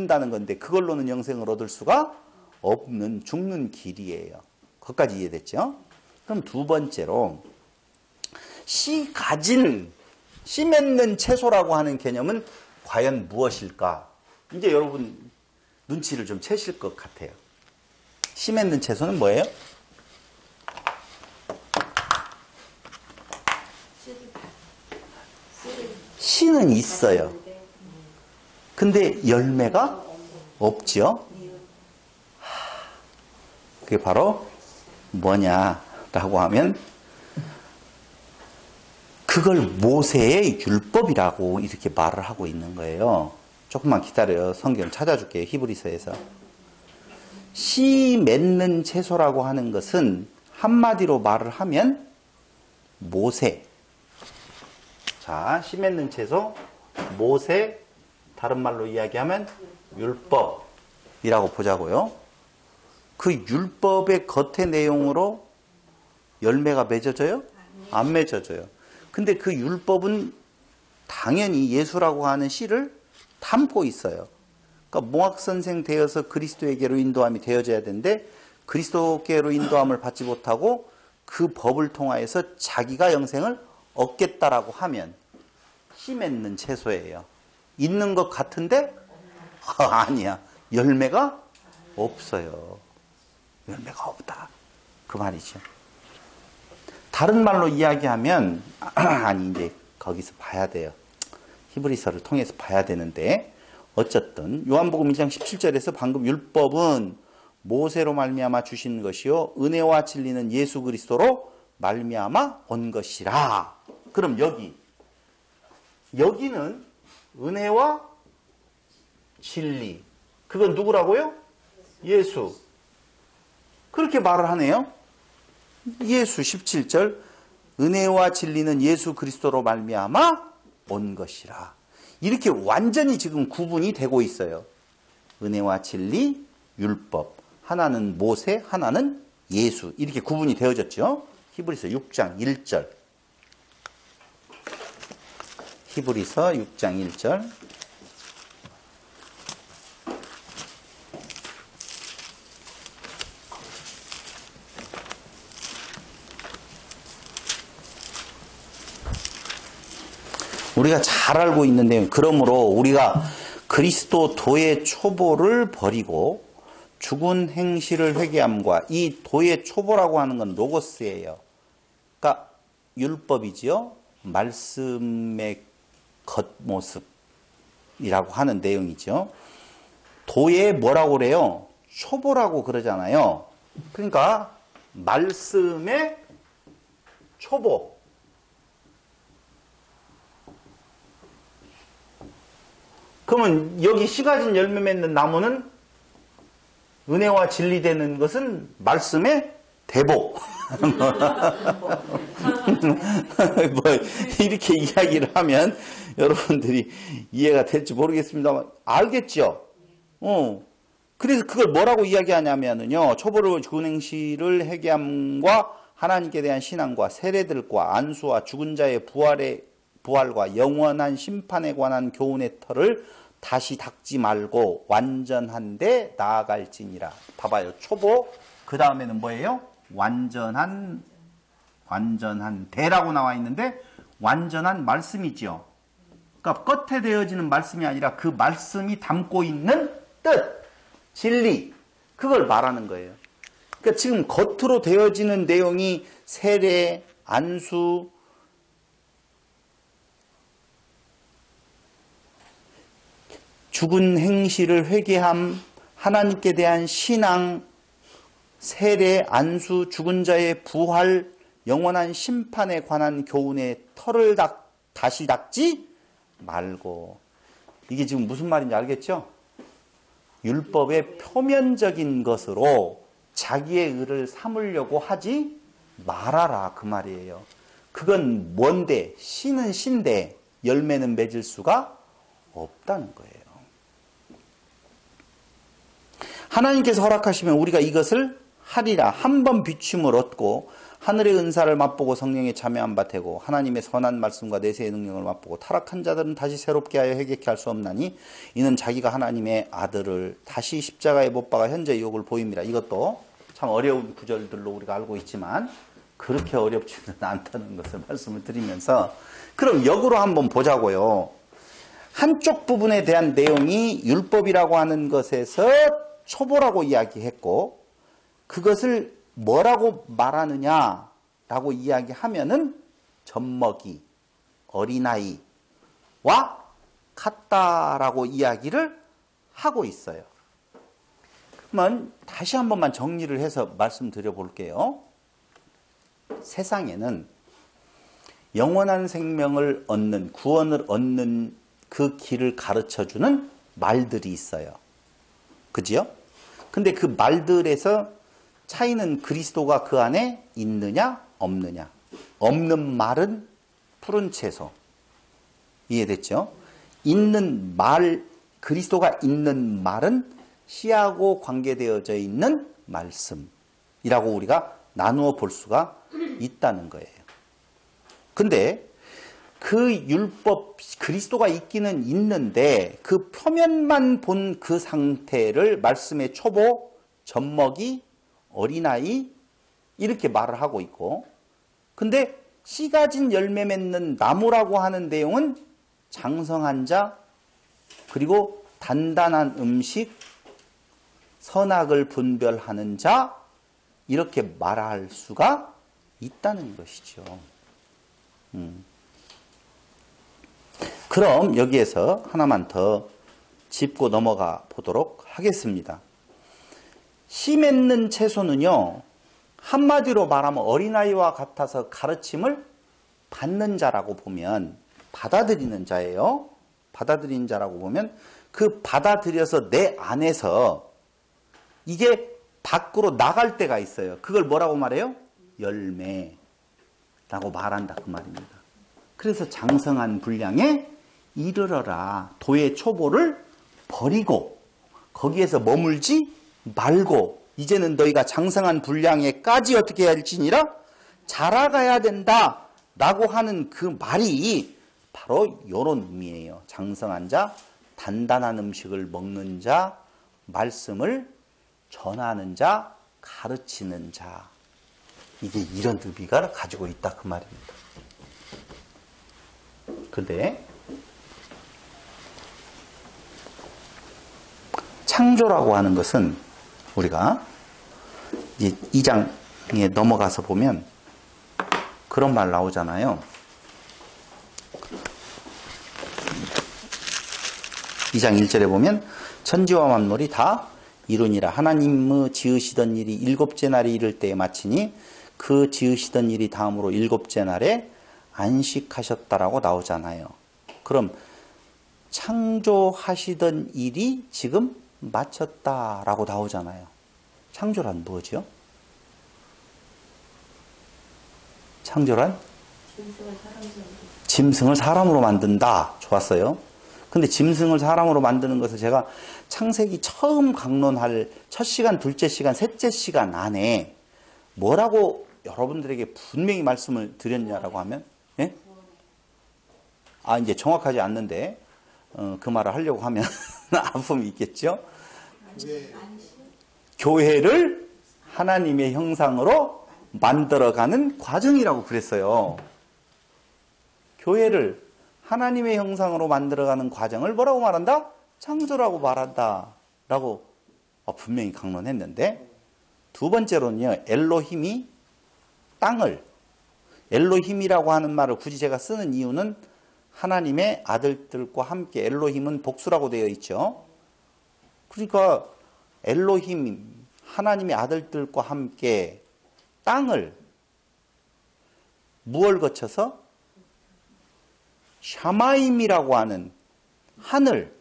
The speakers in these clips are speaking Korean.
다는 건데 그걸로는 영생을 얻을 수가 없는 죽는 길이에요. 거기까지 이해됐죠? 그럼 두 번째로 씨 맺는 채소라고 하는 개념은 과연 무엇일까? 이제 여러분 눈치를 좀 채실 것 같아요. 씨 맺는 채소는 뭐예요? 씨는 있어요. 근데 열매가 없죠? 그게 바로 뭐냐라고 하면 그걸 모세의 율법이라고 이렇게 말을 하고 있는 거예요. 조금만 기다려요. 성경 찾아줄게요. 히브리서에서. 씨 맺는 채소라고 하는 것은 한마디로 말을 하면 모세. 자, 씨 맺는 채소, 모세, 다른 말로 이야기하면 율법이라고 보자고요. 그 율법의 겉의 내용으로 열매가 맺어져요? 안 맺어져요. 근데 그 율법은 당연히 예수라고 하는 씨를 담고 있어요. 그러니까 몽학선생 되어서 그리스도에게로 인도함이 되어져야 되는데 그리스도께로 인도함을 받지 못하고 그 법을 통하여서 자기가 영생을 얻겠다라고 하면 씨 맺는 채소예요. 있는 것 같은데 아니야. 열매가 없어요. 열매가 없다. 그 말이죠. 다른 말로 이야기하면 아니 이제 거기서 봐야 돼요. 히브리서를 통해서 봐야 되는데 어쨌든 요한복음 1장 17절에서 방금 율법은 모세로 말미암아 주신 것이요 은혜와 진리는 예수 그리스도로 말미암아 온 것이라. 그럼 여기는 은혜와 진리. 그건 누구라고요? 예수. 그렇게 말을 하네요. 예수 17절 은혜와 진리는 예수 그리스도로 말미암아 온 것이라. 이렇게 완전히 지금 구분이 되고 있어요. 은혜와 진리, 율법. 하나는 모세, 하나는 예수. 이렇게 구분이 되어졌죠. 히브리서 6장 1절. 히브리서 6장 1절. 우리가 잘 알고 있는데 그러므로 우리가 그리스도 도의 초보를 버리고 죽은 행실을 회개함과 이 도의 초보라고 하는 건 로고스예요. 그러니까 율법이지요. 말씀의 겉모습이라고 하는 내용이죠. 도의 뭐라고 그래요? 초보라고 그러잖아요. 그러니까 말씀의 초보. 그러면 여기 씨 가진 열매 맺는 나무는 은혜와 진리 되는 것은 말씀의 대보. 뭐 이렇게 이야기를 하면 여러분들이 이해가 될지 모르겠습니다만 알겠죠? 그래서 그걸 뭐라고 이야기하냐면요. 초보를 죽은 행실을 회개함과 하나님께 대한 신앙과 세례들과 안수와 죽은 자의 부활과 영원한 심판에 관한 교훈의 터를 다시 닦지 말고 완전한데 나아갈지니라. 봐봐요. 초보, 그 다음에는 뭐예요? 완전한 대라고 나와 있는데 완전한 말씀이지요. 그러니까 끝에 되어지는 말씀이 아니라 그 말씀이 담고 있는 뜻, 진리, 그걸 말하는 거예요. 그러니까 지금 겉으로 되어지는 내용이 세례, 안수, 죽은 행실을 회개함, 하나님께 대한 신앙, 세례, 안수, 죽은 자의 부활, 영원한 심판에 관한 교훈의 터를 다시 닦지 말고. 이게 지금 무슨 말인지 알겠죠? 율법의 표면적인 것으로 자기의 의를 삼으려고 하지 말아라, 그 말이에요. 그건 뭔데? 씨는 씨인데 열매는 맺을 수가 없다는 거예요. 하나님께서 허락하시면 우리가 이것을 하리라. 한 번 비춤을 얻고 하늘의 은사를 맛보고 성령에 참여한 바 되고 하나님의 선한 말씀과 내세의 능력을 맛보고 타락한 자들은 다시 새롭게 하여 회개케 할 수 없나니 이는 자기가 하나님의 아들을 다시 십자가에 못 박아 현재 유혹을 보입니다. 이것도 참 어려운 구절들로 우리가 알고 있지만 그렇게 어렵지는 않다는 것을 말씀을 드리면서 그럼 역으로 한번 보자고요. 한쪽 부분에 대한 내용이 율법이라고 하는 것에서 초보라고 이야기했고 그것을 뭐라고 말하느냐라고 이야기하면은 젖먹이, 어린아이와 같다라고 이야기를 하고 있어요. 그러면 다시 한 번만 정리를 해서 말씀드려 볼게요. 세상에는 영원한 생명을 얻는, 구원을 얻는 그 길을 가르쳐주는 말들이 있어요. 그지요? 근데 그 말들에서 차이는 그리스도가 그 안에 있느냐 없느냐. 없는 말은 푸른 채소. 이해됐죠? 있는 말, 그리스도가 있는 말은 씨하고 관계되어져 있는 말씀이라고 우리가 나누어 볼 수가 있다는 거예요. 근데 그 율법, 그리스도가 있기는 있는데 그 표면만 본 그 상태를 말씀의 초보, 젖먹이, 어린아이 이렇게 말을 하고 있고 근데 씨 가진 열매 맺는 나무라고 하는 내용은 장성한 자 그리고 단단한 음식 선악을 분별하는 자 이렇게 말할 수가 있다는 것이죠. 그럼 여기에서 하나만 더 짚고 넘어가 보도록 하겠습니다. 씨 맺는 채소는요, 한마디로 말하면 어린아이와 같아서 가르침을 받는 자라고 보면, 받아들이는 자예요. 받아들이는 자라고 보면, 그 받아들여서 내 안에서 이게 밖으로 나갈 때가 있어요. 그걸 뭐라고 말해요? 열매라고 말한다. 그 말입니다. 그래서 장성한 분량에 이르러라. 도의 초보를 버리고, 거기에서 머물지 말고 이제는 너희가 장성한 분량에까지 어떻게 해야 할지니라 자라가야 된다 라고 하는 그 말이 바로 이런 의미예요. 장성한 자, 단단한 음식을 먹는 자, 말씀을 전하는 자, 가르치는 자 이게 이런 의미가 가지고 있다 그 말입니다. 근데 창조라고 하는 것은 우리가 이제 2장에 넘어가서 보면 그런 말 나오잖아요. 2장 1절에 보면 천지와 만물이 다 이루니라. 하나님의 지으시던 일이 일곱째 날이 이를 때에 마치니 그 지으시던 일이 다음으로 일곱째 날에 안식하셨다라고 나오잖아요. 그럼 창조하시던 일이 지금 마쳤다라고 나오잖아요. 창조란 뭐죠? 창조란? 짐승을 사람으로 만든다. 좋았어요. 근데 짐승을 사람으로 만드는 것을 제가 창세기 처음 강론할 첫 시간, 둘째 시간, 셋째 시간 안에 뭐라고 여러분들에게 분명히 말씀을 드렸냐라고 하면, 예? 이제 정확하지 않는데, 그 말을 하려고 하면 아픔이 있겠죠? 교회를 하나님의 형상으로 만들어가는 과정이라고 그랬어요. 교회를 하나님의 형상으로 만들어가는 과정을 뭐라고 말한다? 창조라고 말한다 라고 분명히 강론했는데, 두 번째로는요, 엘로힘이 땅을, 엘로힘이라고 하는 말을 굳이 제가 쓰는 이유는 하나님의 아들들과 함께, 엘로힘은 복수라고 되어 있죠. 그러니까 엘로힘, 하나님의 아들들과 함께 땅을 무엇을 거쳐서? 샤마임이라고 하는 하늘을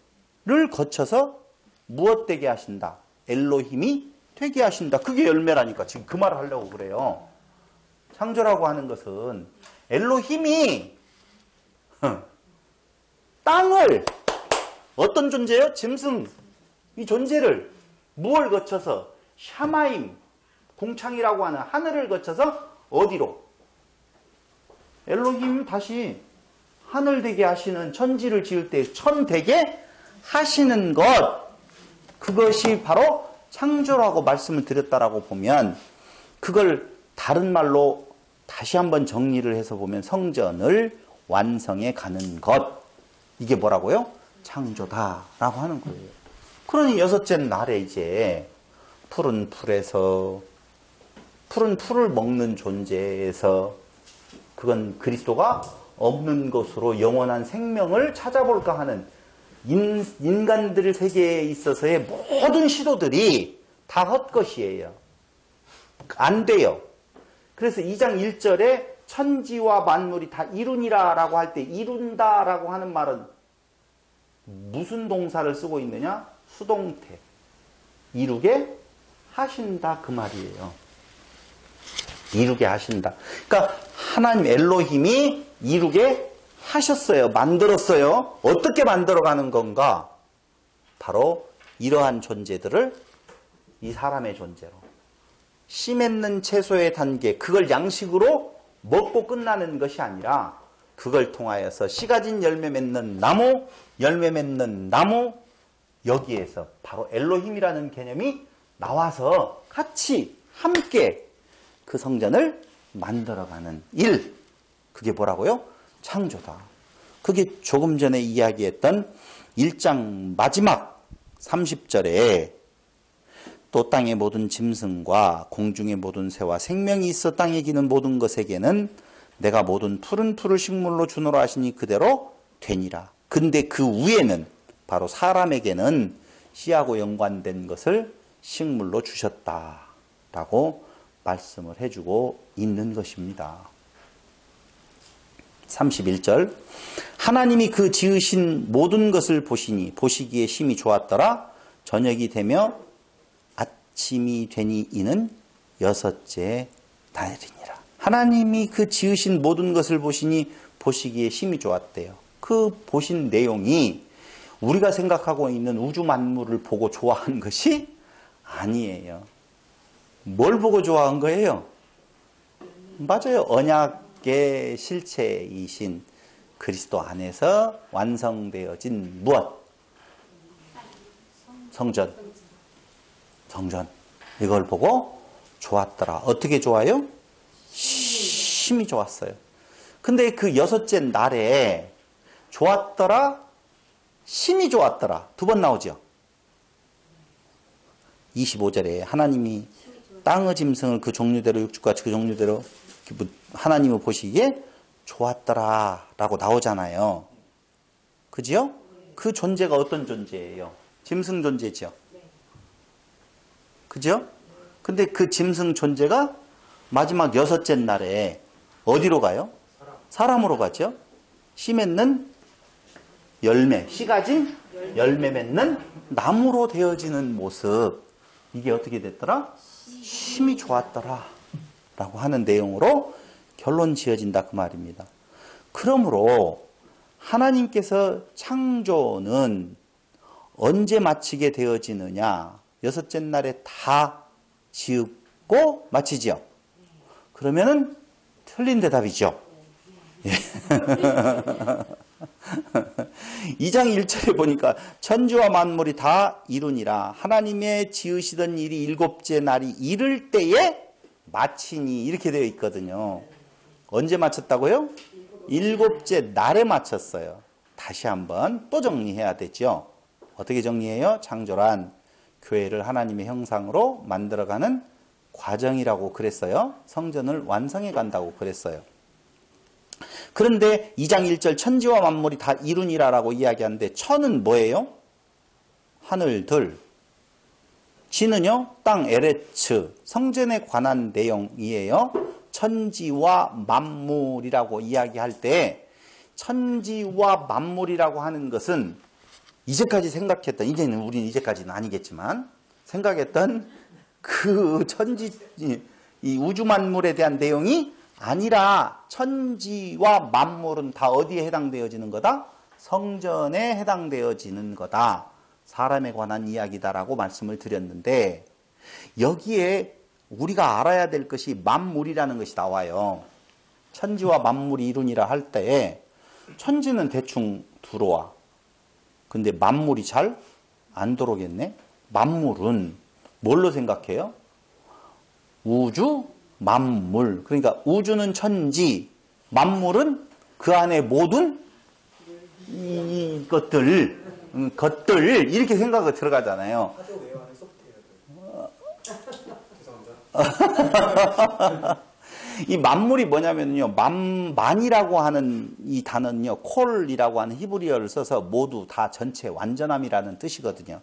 거쳐서 무엇 되게 하신다? 엘로힘이 되게 하신다. 그게 열매라니까 지금 그 말을 하려고 그래요. 창조라고 하는 것은 엘로힘이 땅을, 어떤 존재요? 짐승, 이 존재를 무엇을 거쳐서? 샤마임, 궁창이라고 하는 하늘을 거쳐서 어디로? 엘로힘 다시 하늘 되게 하시는, 천지를 지을 때 천 되게 하시는 것, 그것이 바로 창조라고 말씀을 드렸다라고 보면, 그걸 다른 말로 다시 한번 정리를 해서 보면 성전을 완성해 가는 것, 이게 뭐라고요? 창조다라고 하는 거예요. 그러니 여섯째 날에 이제 푸른 풀에서, 푸른 풀을 먹는 존재에서, 그건 그리스도가 없는 것으로 영원한 생명을 찾아볼까 하는 인간들 세계에 있어서의 모든 시도들이 다 헛것이에요. 안 돼요. 그래서 2장 1절에 천지와 만물이 다 이루니라 라고 할 때, 이룬다 라고 하는 말은 무슨 동사를 쓰고 있느냐? 수동태. 이루게 하신다, 그 말이에요. 이루게 하신다. 그러니까 하나님 엘로힘이 이루게 하셨어요. 만들었어요. 어떻게 만들어가는 건가? 바로 이러한 존재들을 이 사람의 존재로, 씨 맺는 채소의 단계, 그걸 양식으로 먹고 끝나는 것이 아니라 그걸 통하여서 씨 가진 열매 맺는 나무, 열매 맺는 나무, 여기에서 바로 엘로힘이라는 개념이 나와서 같이 함께 그 성전을 만들어가는 일, 그게 뭐라고요? 창조다. 그게 조금 전에 이야기했던 1장 마지막 30절에 또 땅의 모든 짐승과 공중의 모든 새와 생명이 있어 땅에 기는 모든 것에게는 내가 모든 푸른 풀을 식물로 주노라 하시니 그대로 되니라. 근데 그 위에는 바로 사람에게는 씨하고 연관된 것을 식물로 주셨다라고 말씀을 해주고 있는 것입니다. 31절, 하나님이 그 지으신 모든 것을 보시니 보시기에 심히 좋았더라. 저녁이 되며 아침이 되니 이는 여섯째 날이니라. 하나님이 그 지으신 모든 것을 보시니 보시기에 심히 좋았대요. 그 보신 내용이 우리가 생각하고 있는 우주 만물을 보고 좋아한 것이 아니에요. 뭘 보고 좋아한 거예요? 맞아요. 언약의 실체이신 그리스도 안에서 완성되어진 무엇? 성전. 이걸 보고 좋았더라. 어떻게 좋아요? 심히 좋았어요. 근데 그 여섯째 날에 좋았더라, 심히 좋았더라. 두 번 나오죠. 25절에 하나님이 땅의 짐승을 그 종류대로, 육축과 그 종류대로 하나님을 보시기에 좋았더라 라고 나오잖아요. 그지요? 그 존재가 어떤 존재예요? 짐승 존재죠. 그죠? 근데 그 짐승 존재가 마지막 여섯째 날에 어디로 가요? 사람으로 가죠. 씨 맺는 열매, 씨 가진 열매 맺는 나무로 되어지는 모습, 이게 어떻게 됐더라? 심히 좋았더라 라고 하는 내용으로 결론 지어진다, 그 말입니다. 그러므로 하나님께서 창조는 언제 마치게 되어지느냐? 여섯째 날에 다 지었고 마치죠. 그러면은 틀린 대답이죠. 예. 2장 1절에 보니까 천지와 만물이 다 이루니라. 하나님의 지으시던 일이 일곱째 날이 이를 때에 마치니, 이렇게 되어 있거든요. 언제 마쳤다고요? 일곱째 날에 마쳤어요. 다시 한번 또 정리해야 되죠. 어떻게 정리해요? 창조란 교회를 하나님의 형상으로 만들어가는 과정이라고 그랬어요. 성전을 완성해 간다고 그랬어요. 그런데 2장 1절 천지와 만물이 다 이루니라라고 이야기하는데, 천은 뭐예요? 하늘들. 지는요? 땅, 에레츠. 성전에 관한 내용이에요. 천지와 만물이라고 이야기할 때, 천지와 만물이라고 하는 것은 이제까지 생각했던, 이제는 우리는 이제까지는 아니겠지만 생각했던 그 천지, 이 우주 만물에 대한 내용이 아니라, 천지와 만물은 다 어디에 해당되어지는 거다? 성전에 해당되어지는 거다. 사람에 관한 이야기다라고 말씀을 드렸는데, 여기에 우리가 알아야 될 것이 만물이라는 것이 나와요. 천지와 만물이 이루니라 할 때 천지는 대충 들어와. 근데 만물이 잘 안 들어오겠네. 만물은 뭘로 생각해요? 우주, 만물. 그러니까 우주는 천지, 만물은 그 안에 모든 이것들, 것들 이렇게 생각이 들어가잖아요. 이 만물이 뭐냐면요, 만이라고 하는 이 단어는요, 콜이라고 하는 히브리어를 써서 모두 다 전체 완전함이라는 뜻이거든요.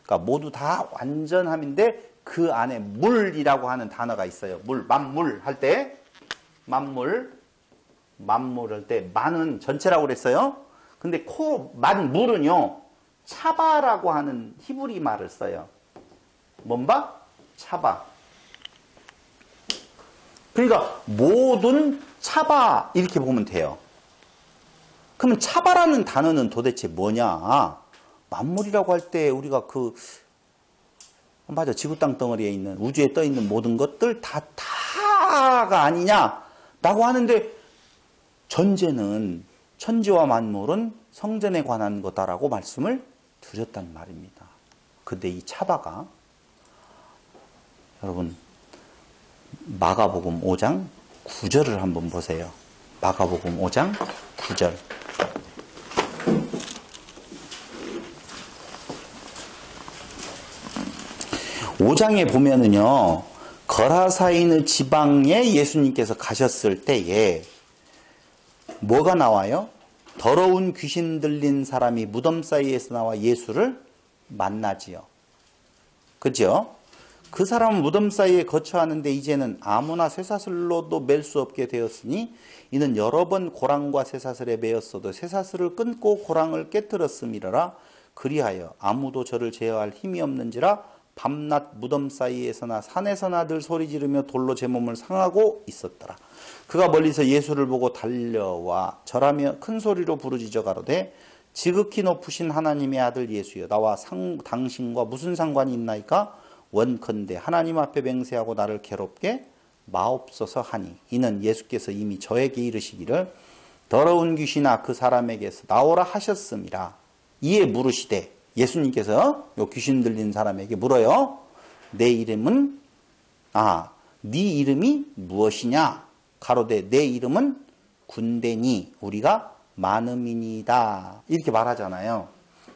그러니까 모두 다 완전함인데 그 안에 물이라고 하는 단어가 있어요. 만물 할 때, 만물 할 때, 만은 전체라고 그랬어요. 근데 만물은요, 차바라고 하는 히브리 말을 써요. 뭔바? 차바. 그러니까 모든 차바 이렇게 보면 돼요. 그러면 차바라는 단어는 도대체 뭐냐? 만물이라고 할 때 우리가 맞아, 지구 땅 덩어리에 있는 우주에 떠 있는 모든 것들 다가 아니냐라고 하는데 전제는 천지와 만물은 성전에 관한 거다라고 말씀을 드렸단 말입니다. 근데 이 차바가 여러분 마가복음 5장 9절을 한번 보세요. 마가복음 5장 9절. 5장에 보면은요, 거라사이느 지방에 예수님께서 가셨을 때에 뭐가 나와요? 더러운 귀신 들린 사람이 무덤 사이에서 나와 예수를 만나지요. 그죠? 그 사람은 무덤 사이에 거처하는데 이제는 아무나 쇠사슬로도 맬 수 없게 되었으니 이는 여러 번 고랑과 쇠사슬에 매였어도 쇠사슬을 끊고 고랑을 깨뜨렸음이라. 그리하여 아무도 저를 제어할 힘이 없는지라 밤낮 무덤 사이에서나 산에서나 늘 소리 지르며 돌로 제 몸을 상하고 있었더라. 그가 멀리서 예수를 보고 달려와 절하며 큰 소리로 부르짖어 가로되 지극히 높으신 하나님의 아들 예수여, 나와 당신과 무슨 상관이 있나이까? 원컨대 하나님 앞에 맹세하고 나를 괴롭게 마옵소서 하니, 이는 예수께서 이미 저에게 이르시기를 더러운 귀신아 그 사람에게서 나오라 하셨음이라. 이에 물으시되, 예수님께서 요 귀신 들린 사람에게 물어요. 네 이름이 무엇이냐? 가로되 내 이름은 군대니 우리가 많음이니이다. 이렇게 말하잖아요.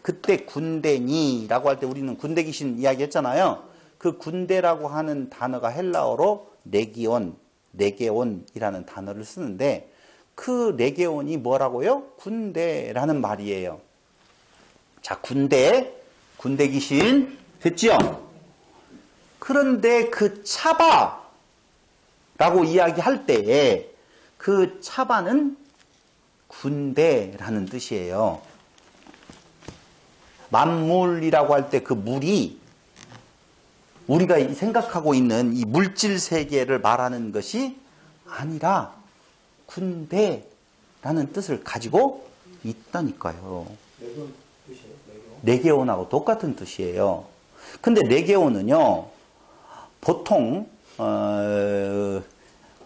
그때 군대니라고 할 때 우리는 군대 귀신 이야기했잖아요. 그 군대라고 하는 단어가 헬라어로 레게온이라는 단어를 쓰는데, 그 레게온이 뭐라고요? 군대라는 말이에요. 자, 군대 귀신 됐죠? 그런데 그 차바라고 이야기할 때에 그 차바는 군대라는 뜻이에요. 만물이라고 할 때 그 물이 우리가 생각하고 있는 이 물질 세계를 말하는 것이 아니라 군대라는 뜻을 가지고 있다니까요. 레게온하고 똑같은 뜻이에요. 근데 레게온은요, 보통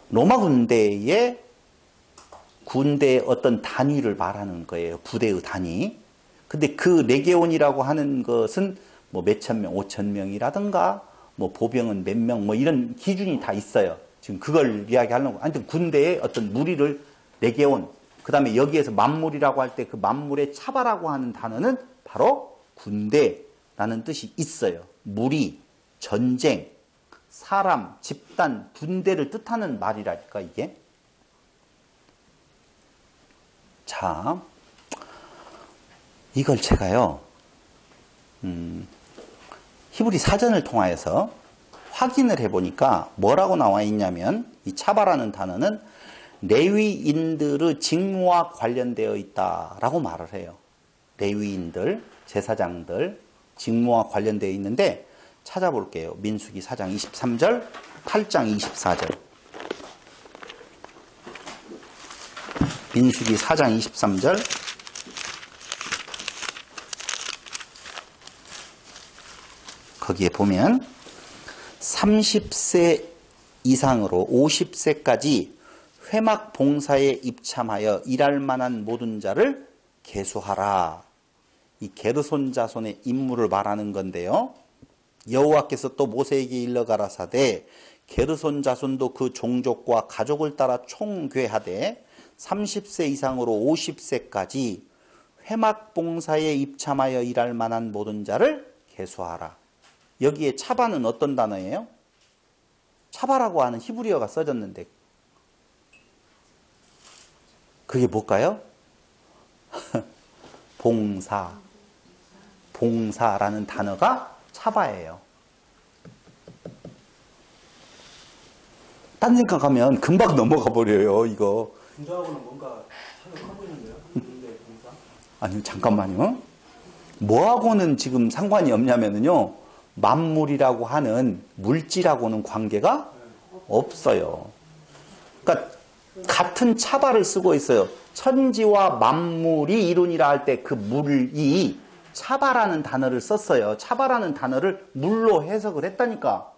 로마 군대의 어떤 단위를 말하는 거예요. 부대의 단위. 근데 그 레게온이라고 하는 것은 뭐 몇천 명, 5천 명이라든가 뭐 보병은 몇 명, 뭐 이런 기준이 다 있어요. 지금 그걸 이야기하려고. 하여튼 군대의 어떤 무리를 레게온, 그 다음에 여기에서 만물이라고 할 때 그 만물의 차바라고 하는 단어는 바로 군대라는 뜻이 있어요. 무리, 전쟁, 사람, 집단, 군대를 뜻하는 말이라니까 이게. 자, 이걸 제가요, 히브리 사전을 통하여서 확인을 해보니까 뭐라고 나와 있냐면, 이 차바라는 단어는 레위인들의 직무와 관련되어 있다라고 말을 해요. 레위인들, 제사장들 직무와 관련되어 있는데, 찾아볼게요. 민수기 4장 23절, 8장 24절. 민수기 4장 23절, 거기에 보면 30세 이상으로 50세까지 회막 봉사에 입참하여 일할 만한 모든 자를 계수하라. 이 게르손 자손의 임무를 말하는 건데요. 여호와께서 또 모세에게 일러 가라사대 게르손 자손도 그 종족과 가족을 따라 총괴하되 30세 이상으로 50세까지 회막 봉사에 입참하여 일할 만한 모든 자를 계수하라. 여기에 차바는 어떤 단어예요? 차바라고 하는 히브리어가 써졌는데 그게 뭘까요? 봉사라는 단어가 차바예요. 딴 생각하면 금방 넘어가 버려요. 이거. 봉사하고는 뭔가 하고 있는데요? 근데 봉사? 아니 잠깐만요. 뭐하고는 지금 상관이 없냐면요. 만물이라고 하는 물질하고는 관계가 없어요. 그러니까 같은 차바를 쓰고 있어요. 천지와 만물이 이루니라 할 때 그 물이 차바라는 단어를 썼어요. 차바라는 단어를 물로 해석을 했다니까.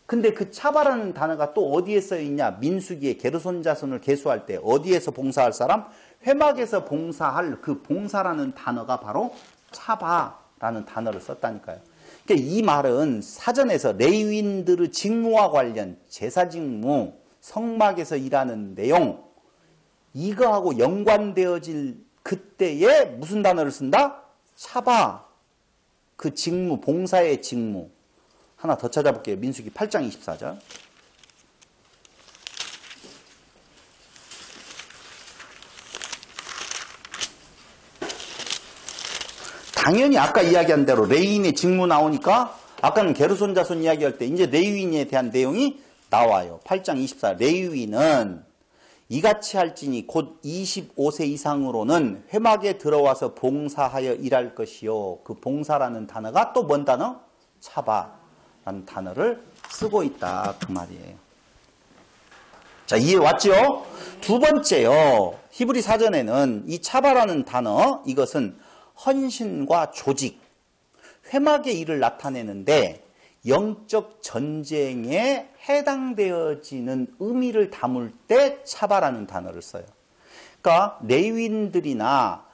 근데 그 차바라는 단어가 또 어디에 쓰여 있냐? 민수기에 게르손 자손을 계수할 때 어디에서 봉사할 사람? 회막에서 봉사할 그 봉사라는 단어가 바로 차바라는 단어를 썼다니까요. 그러니까 이 말은 사전에서 레위인들의 직무와 관련 제사 직무, 성막에서 일하는 내용 이거하고 연관되어질 그때에 무슨 단어를 쓴다? 차바. 그 직무, 봉사의 직무. 하나 더 찾아볼게요. 민수기 8장 24절. 당연히 아까 이야기한 대로 레위인의 직무 나오니까 아까는 게르손 자손 이야기할 때 이제 레위인에 대한 내용이 나와요. 8장 24. 레위인은 이같이 할지니 곧 25세 이상으로는 회막에 들어와서 봉사하여 일할 것이요. 그 봉사라는 단어가 또 뭔 단어? 차바라는 단어를 쓰고 있다. 그 말이에요. 자, 이해 왔죠? 두 번째요. 히브리 사전에는 이 차바라는 단어, 이것은 헌신과 조직, 회막의 일을 나타내는데 영적 전쟁에 해당되어지는 의미를 담을 때 차바라는 단어를 써요. 그러니까 레위인들이나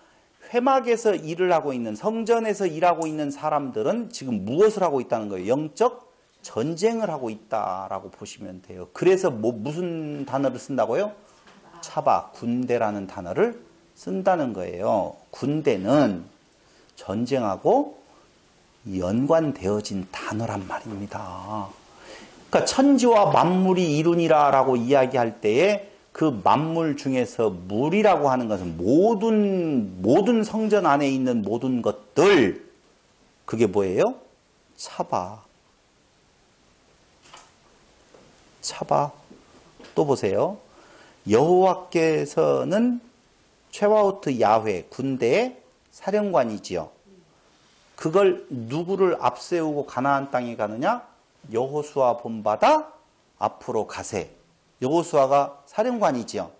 회막에서 일을 하고 있는, 성전에서 일하고 있는 사람들은 지금 무엇을 하고 있다는 거예요? 영적 전쟁을 하고 있다라고 보시면 돼요. 그래서 무슨 단어를 쓴다고요? 차바, 군대라는 단어를 쓴다는 거예요. 군대는 전쟁하고 연관되어진 단어란 말입니다. 그러니까 천지와 만물이 이루니라 라고 이야기할 때에 그 만물 중에서 물이라고 하는 것은 모든 성전 안에 있는 모든 것들, 그게 뭐예요? 차바. 차바. 또 보세요. 여호와께서는 최와우트 야훼, 군대의 사령관이지요. 그걸 누구를 앞세우고 가나안 땅에 가느냐? 여호수아 본받아 앞으로 가세. 여호수아가 사령관이지요.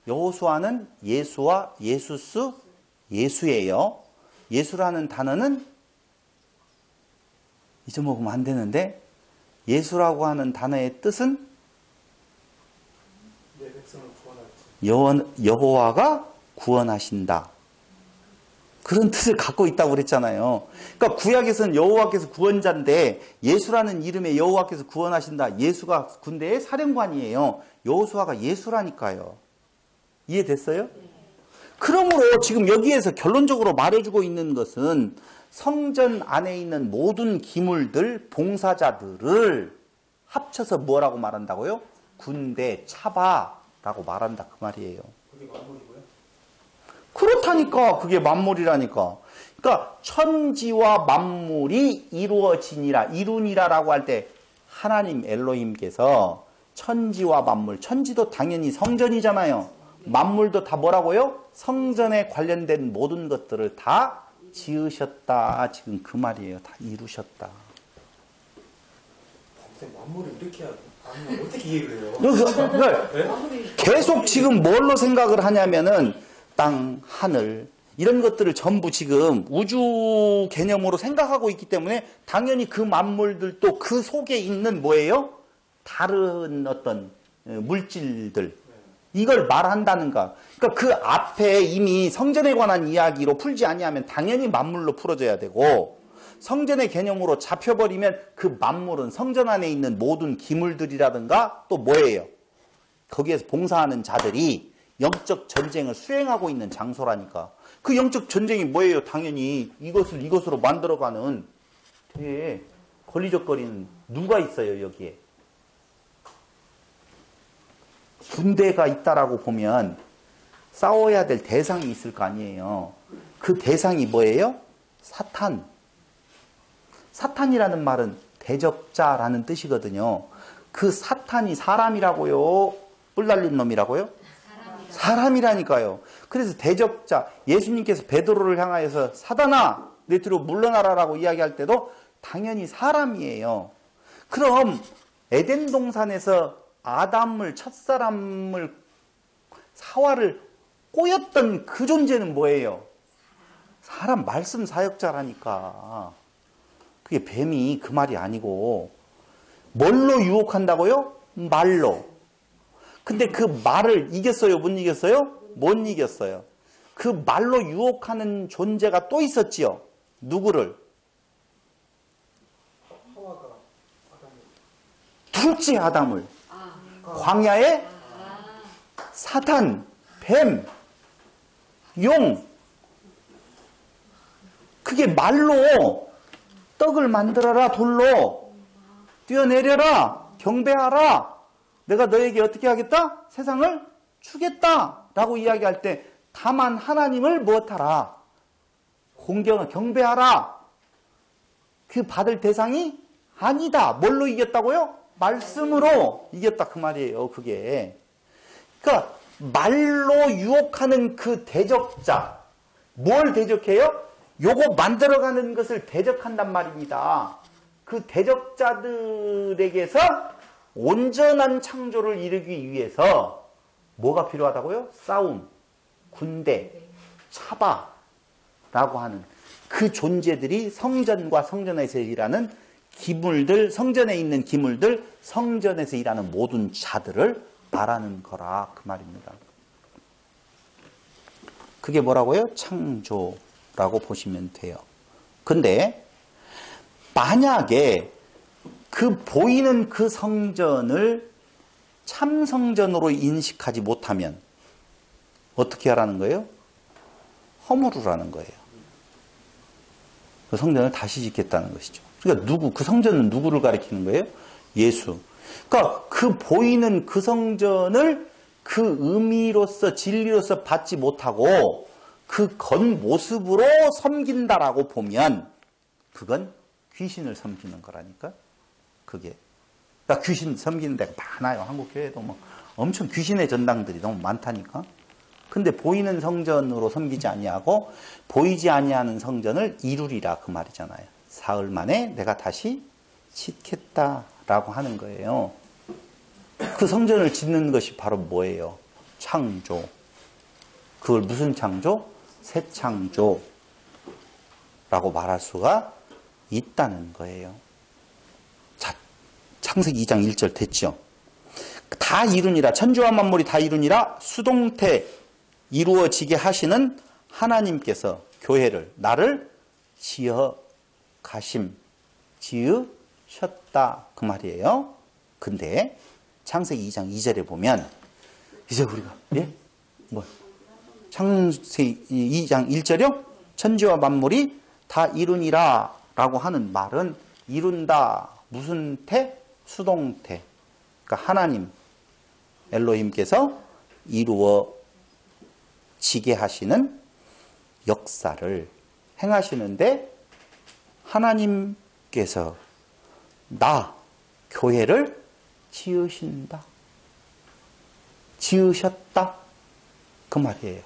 여호수아는 예수와 예수스, 예수예요. 예수라는 단어는 잊어먹으면 안 되는데, 예수라고 하는 단어의 뜻은 내 백성을 구원하지. 여호와가 구원하신다. 그런 뜻을 갖고 있다고 그랬잖아요. 그러니까 구약에서는 여호와께서 구원자인데 예수라는 이름에 여호와께서 구원하신다. 예수가 군대의 사령관이에요. 여호수아가 예수라니까요. 이해됐어요? 그러므로 지금 여기에서 결론적으로 말해주고 있는 것은 성전 안에 있는 모든 기물들, 봉사자들을 합쳐서 뭐라고 말한다고요? 군대, 차바라고 말한다. 그 말이에요. 그게 만물이고요? 그렇다니까. 그게 만물이라니까. 그러니까 천지와 만물이 이루어지니라, 이루니라라고 할 때 하나님 엘로힘께서 천지와 만물, 천지도 당연히 성전이잖아요. 만물도 다 뭐라고요? 성전에 관련된 모든 것들을 다 지으셨다. 지금 그 말이에요. 다 이루셨다. 만물을 이렇게 아니면 어떻게 이해를 해요? 네? 계속 지금 뭘로 생각을 하냐면은 땅, 하늘, 이런 것들을 전부 지금 우주 개념으로 생각하고 있기 때문에 당연히 그 만물들도 그 속에 있는 뭐예요? 다른 어떤 물질들, 이걸 말한다는가. 그러니까 그 앞에 이미 성전에 관한 이야기로 풀지 아니하면 당연히 만물로 풀어져야 되고, 성전의 개념으로 잡혀버리면 그 만물은 성전 안에 있는 모든 기물들이라든가 또 뭐예요? 거기에서 봉사하는 자들이 영적 전쟁을 수행하고 있는 장소라니까. 그 영적 전쟁이 뭐예요? 당연히 이것을 이것으로 만들어가는 되게 걸리적거리는 누가 있어요, 여기에? 군대가 있다라고 보면 싸워야 될 대상이 있을 거 아니에요. 그 대상이 뭐예요? 사탄. 사탄이라는 말은 대적자라는 뜻이거든요. 그 사탄이 사람이라고요? 뿔 달린 놈이라고요? 사람이라니까요. 그래서 대적자, 예수님께서 베드로를 향하여서 사단아, 내 뒤로 물러나라라고 이야기할 때도 당연히 사람이에요. 그럼 에덴 동산에서 아담을, 첫사람을, 사화를 꼬였던 그 존재는 뭐예요? 사람, 말씀 사역자라니까. 그게 뱀이 그 말이 아니고, 뭘로 유혹한다고요? 말로. 근데 그 말을 이겼어요? 못 이겼어요? 못 이겼어요. 그 말로 유혹하는 존재가 또 있었지요. 누구를? 하와가 아담을. 둘째 아담을. 광야에 사탄, 뱀, 용. 그게 말로 떡을 만들어라, 돌로. 뛰어내려라, 경배하라. 내가 너에게 어떻게 하겠다? 세상을 주겠다. 라고 이야기할 때 다만 하나님을 무엇하라? 경배하라. 그 받을 대상이 아니다. 뭘로 이겼다고요? 말씀으로 이겼다 그 말이에요. 그게. 그러니까 말로 유혹하는 그 대적자. 뭘 대적해요? 요거 만들어가는 것을 대적한단 말입니다. 그 대적자들에게서 온전한 창조를 이루기 위해서 뭐가 필요하다고요? 싸움, 군대, 차바라고 하는 그 존재들이 성전과 성전에서 일하는 기물들, 성전에 있는 기물들, 성전에서 일하는 모든 자들을 말하는 거라 그 말입니다. 그게 뭐라고요? 창조라고 보시면 돼요. 근데 만약에 그 보이는 그 성전을 참성전으로 인식하지 못하면 어떻게 하라는 거예요? 허물으라는 거예요. 그 성전을 다시 짓겠다는 것이죠. 그러니까 그 성전은 누구를 가리키는 거예요? 예수. 그러니까 그 보이는 그 성전을 그 의미로서 진리로서 받지 못하고 그 겉모습으로 섬긴다라고 보면 그건 귀신을 섬기는 거라니까. 그게. 그러니까 귀신 섬기는 데가 많아요. 한국 교회도 뭐 엄청 귀신의 전당들이 너무 많다니까. 근데 보이는 성전으로 섬기지 아니하고 보이지 아니하는 성전을 이루리라 그 말이잖아요. 사흘 만에 내가 다시 짓겠다라고 하는 거예요. 그 성전을 짓는 것이 바로 뭐예요? 창조. 그걸 무슨 창조? 새 창조라고 말할 수가 있다는 거예요. 자, 창세기 2장 1절 됐죠? 다 이루니라. 천지와 만물이 다 이루니라. 수동태 이루어지게 하시는 하나님께서 교회를, 나를 지어 가심, 지으셨다 그 말이에요. 근데 창세기 2장 2절에 보면 이제 우리가 창세기 2장 1절이요? 천지와 만물이 다 이루니라 라고 하는 말은 이룬다. 무슨 태? 수동태. 그러니까 하나님 엘로힘께서 이루어지게 하시는 역사를 행하시는데 하나님께서 교회를 지으신다. 지으셨다. 그 말이에요.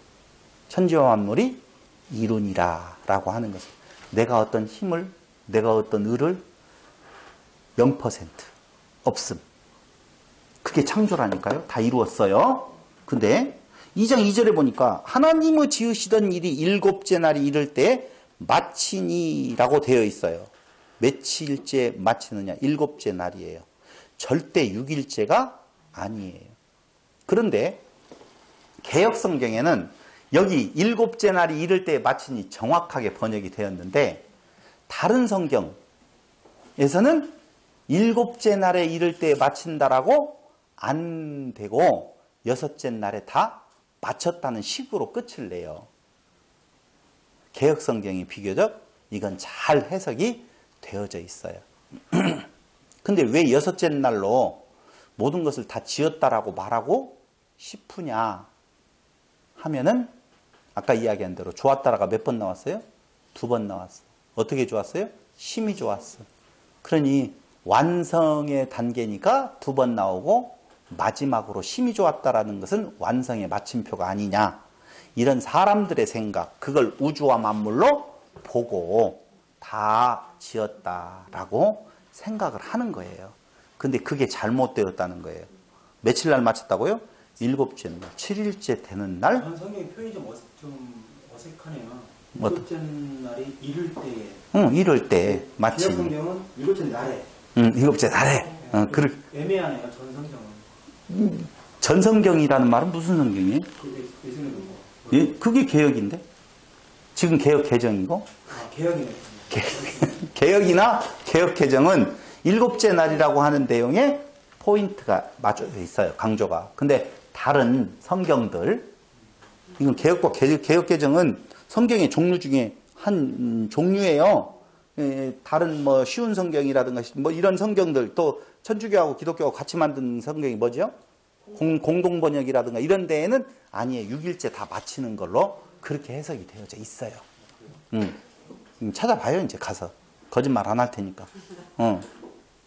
천지와 만물이 이루니라 라고 하는 것은 내가 어떤 힘을, 내가 어떤 의를 0% 없음. 그게 창조라니까요. 다 이루었어요. 근데 2장 2절에 보니까 하나님의 지으시던 일이 일곱째 날이 이를 때 마치니라고 되어 있어요. 며칠째 마치느냐? 일곱째 날이에요. 절대 6일째가 아니에요. 그런데 개역성경에는 여기 일곱째 날이 이를 때 마치니 정확하게 번역이 되었는데 다른 성경에서는 일곱째 날에 이를 때 마친다라고 안 되고 여섯째 날에 다 마쳤다는 식으로 끝을 내요. 개역성경이 비교적 이건 잘 해석이 되어져 있어요. 근데 왜 여섯째 날로 모든 것을 다 지었다라고 말하고 싶으냐 하면은 아까 이야기한 대로 좋았다라가 몇 번 나왔어요? 2번 나왔어요. 어떻게 좋았어요? 심히 좋았어. 그러니 완성의 단계니까 2번 나오고 마지막으로 심히 좋았다라는 것은 완성의 마침표가 아니냐. 이런 사람들의 생각, 그걸 우주와 만물로 보고 다 지었다라고 생각을 하는 거예요. 근데 그게 잘못되었다는 거예요. 며칠 날 마쳤다고요? 일곱째 날, 7일째 되는 날. 성경의 표현이 좀 어색하네요. 일곱째 날이 이를 때에. 응, 이럴 때 마침. 기록 성경은 일곱째 날에. 일곱째 날에. 애매하네요. 전 성경은. 전성경이라는 말은 무슨 성경이에요? 예? 그게 개역인데? 지금 개역 개정이고? 아, 개역이네. 개역이나 개역 개정은 일곱째 날이라고 하는 내용에 포인트가 맞춰져 있어요. 강조가. 근데 다른 성경들, 이건 개역과 개역 개정은 성경의 종류 중에 한 종류예요. 다른 뭐 쉬운 성경이라든가 뭐 이런 성경들, 또 천주교하고 기독교하고 같이 만든 성경이 뭐죠? 공동 번역이라든가 이런 데에는 아니에요. 6일째 다 마치는 걸로 그렇게 해석이 되어져 있어요. 찾아봐요. 이제 가서. 거짓말 안 할 테니까.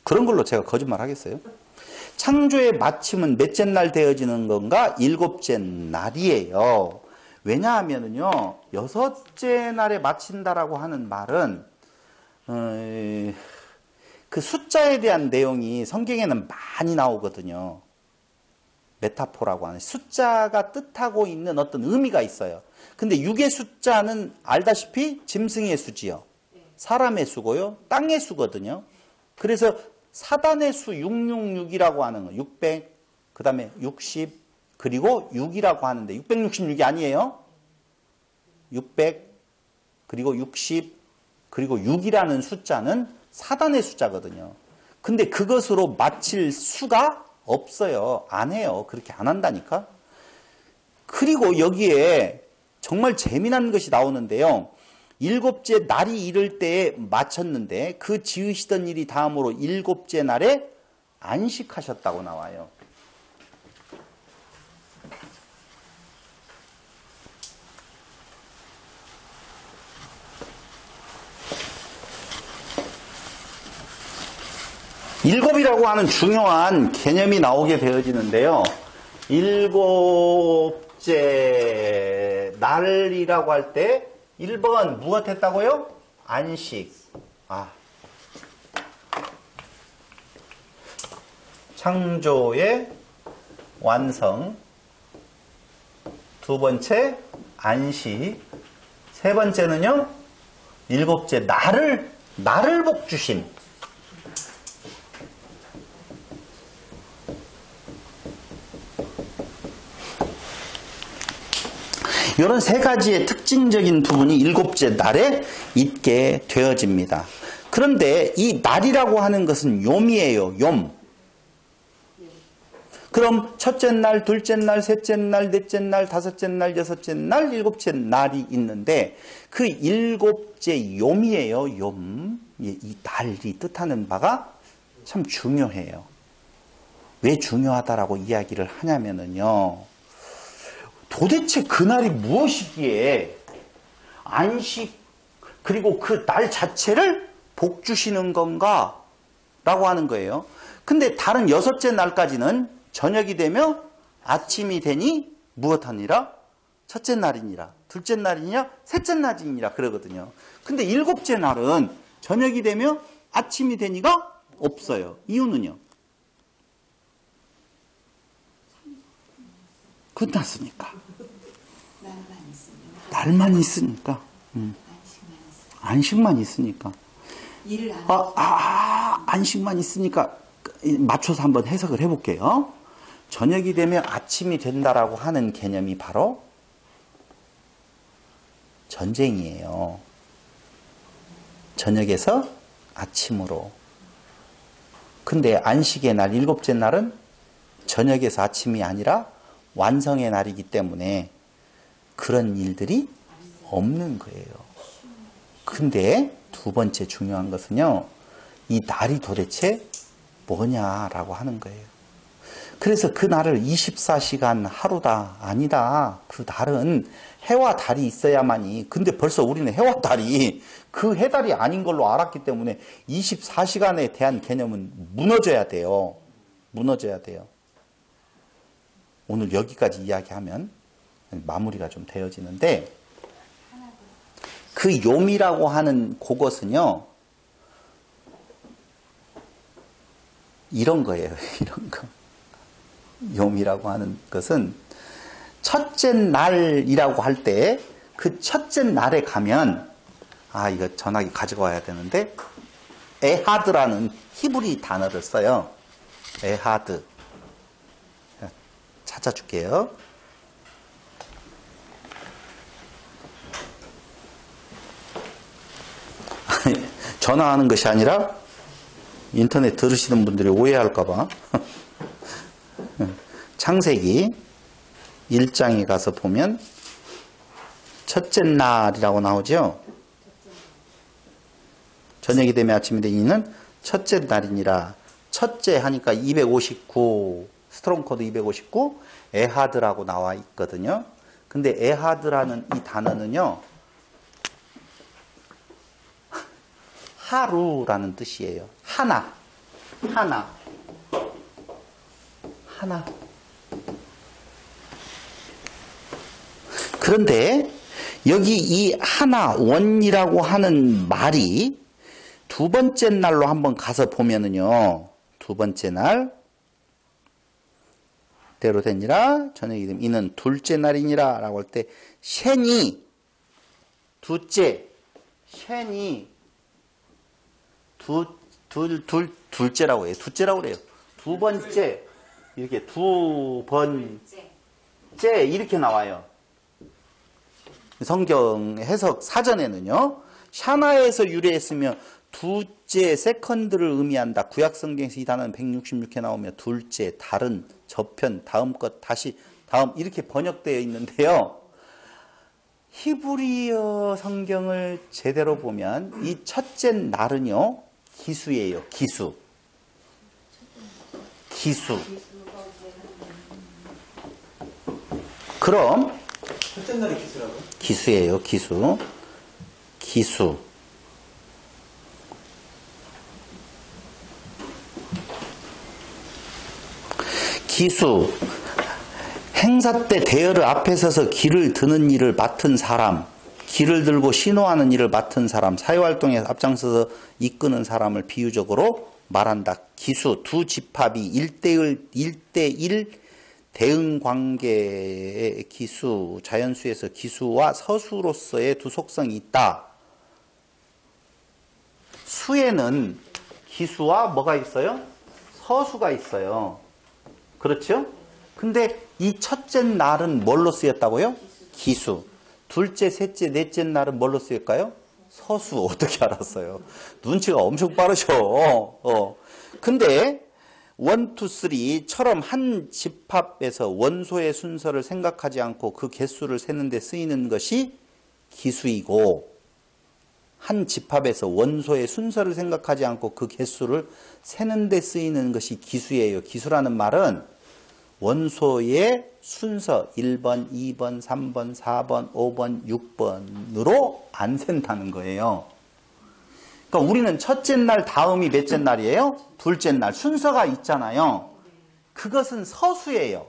그런 걸로 제가 거짓말 하겠어요? 창조의 마침은 몇째 날 되어지는 건가? 일곱째 날이에요. 왜냐하면요, 여섯째 날에 마친다라고 하는 말은 그 숫자에 대한 내용이 성경에는 많이 나오거든요. 메타포라고 하는 숫자가 뜻하고 있는 어떤 의미가 있어요. 근데 6의 숫자는 알다시피 짐승의 수지요. 사람의 수고요. 땅의 수거든요. 그래서 사단의 수 666이라고 하는 거. 600, 그 다음에 60, 그리고 6이라고 하는데 666이 아니에요. 600, 그리고 60, 그리고 6이라는 숫자는 사단의 숫자거든요. 근데 그것으로 마칠 수가 없어요. 안 해요. 그렇게 안 한다니까. 그리고 여기에 정말 재미난 것이 나오는데요. 일곱째 날이 이를 때에 마쳤는데 그 지으시던 일이 다음으로 일곱째 날에 안식하셨다고 나와요. 일곱이라고 하는 중요한 개념이 나오게 되어지는데요. 일곱째 날이라고 할 때 1번 무엇 했다고요? 안식. 창조의 완성. 2번째 안식. 3번째는요. 일곱째 날을 복주신. 이런 3가지의 특징적인 부분이 일곱째 날에 있게 되어집니다. 그런데 이 날이라고 하는 것은 욤이에요. 욤. 그럼 첫째 날, 둘째 날, 셋째 날, 넷째 날, 다섯째 날, 여섯째 날, 일곱째 날이 있는데 그 일곱째 욤이에요. 욤. 이 날이 뜻하는 바가 참 중요해요. 왜 중요하다라고 이야기를 하냐면요. 도대체 그날이 무엇이기에 안식 그리고 그 날 자체를 복주시는 건가? 라고 하는 거예요. 근데 다른 여섯째 날까지는 저녁이 되며 아침이 되니 무엇하니라? 첫째 날이니라. 둘째 날이냐? 셋째 날이니라 그러거든요. 근데 일곱째 날은 저녁이 되며 아침이 되니가 없어요. 이유는요? 끝났으니까. 날만 있으니까. 안식만 있으니까. 일을 안 하고. 안식만 있으니까 맞춰서 한번 해석을 해볼게요. 저녁이 되면 아침이 된다라고 하는 개념이 바로 전쟁이에요. 저녁에서 아침으로. 근데 안식의 날, 일곱째 날은 저녁에서 아침이 아니라 완성의 날이기 때문에 그런 일들이 없는 거예요. 근데 두 번째 중요한 것은요, 이 날이 도대체 뭐냐라고 하는 거예요. 그래서 그 날을 24시간 하루다, 아니다. 그 날은 해와 달이 있어야만이. 근데 벌써 우리는 해와 달이 그 해달이 아닌 걸로 알았기 때문에 24시간에 대한 개념은 무너져야 돼요. 무너져야 돼요. 오늘 여기까지 이야기하면 마무리가 좀 되어지는데, 그 요미라고 하는 그것은요, 이런 거예요. 이런 거. 요미라고 하는 것은 첫째 날이라고 할 때 그 첫째 날에 가면, 이거 전화기 가져와야 되는데, 에하드라는 히브리 단어를 써요. 에하드. 찾아줄게요. 전화하는 것이 아니라 인터넷 들으시는 분들이 오해할까봐. 창세기 1장에 가서 보면 첫째 날이라고 나오죠. 저녁이 되면 아침이 되기는 첫째 날이니라. 첫째 하니까 259, 스트롱코드 259, 에하드라고 나와 있거든요. 근데 에하드라는 이 단어는요, 하루라는 뜻이에요. 하나. 그런데 여기 이 하나, 원이라고 하는 말이 두 번째 날로 한번 가서 보면은요, 두 번째 날, 대로 되니라, 저녁이 되면 이는 둘째 날이니라 라고 할 때, 셴이, 둘째라고 해요. 둘째라고 그래요. 두 번째, 이렇게 두 번째, 이렇게 나와요. 성경 해석 사전에는요, 샤나에서 유래했으며 두째, 세컨드를 의미한다. 구약 성경에서 이 단어는 166회 나오며 둘째, 다른, 저편, 다음 것, 다시, 다음 이렇게 번역되어 있는데요. 히브리어 성경을 제대로 보면 이 첫째 날은요, 기수예요. 기수. 그럼 첫째 날이 기수라고요? 기수예요. 기수. 행사 때 대여를 앞에 서서 길을 드는 일을 맡은 사람, 길을 들고 신호하는 일을 맡은 사람, 사회활동에 앞장서서 이끄는 사람을 비유적으로 말한다. 기수, 두 집합이 1대1 대응 관계의 기수, 자연수에서 기수와 서수로서의 두 속성이 있다. 수에는 기수와 뭐가 있어요? 서수가 있어요. 그렇죠? 근데 이 첫째 날은 뭘로 쓰였다고요? 기수. 둘째, 셋째, 넷째 날은 뭘로 쓰일까요? 서수. 어떻게 알았어요? 눈치가 엄청 빠르셔. 근데 1, 2, 3처럼 한 집합에서 원소의 순서를 생각하지 않고 그 개수를 세는 데 쓰이는 것이 기수이고, 한 집합에서 원소의 순서를 생각하지 않고 그 개수를 세는 데 쓰이는 것이 기수예요. 기수라는 말은 원소의 순서 1번, 2번, 3번, 4번, 5번, 6번으로 안 센다는 거예요. 그러니까 우리는 첫째 날 다음이 몇째 날이에요? 둘째 날. 순서가 있잖아요. 그것은 서수예요.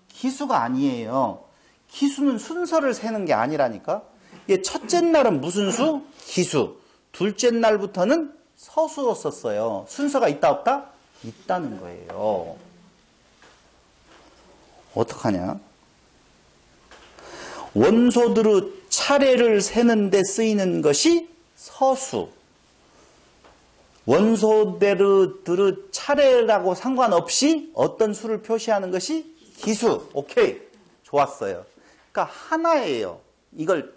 기수가 아니에요. 기수는 순서를 세는 게 아니라니까. 첫째 날은 무슨 수? 기수. 둘째 날부터는 서수로 썼어요. 순서가 있다 없다? 있다는 거예요. 어떡하냐? 원소들의 차례를 세는 데 쓰이는 것이 서수. 원소들의 차례라고 상관없이 어떤 수를 표시하는 것이 기수. 오케이. 좋았어요. 그러니까 하나예요. 이걸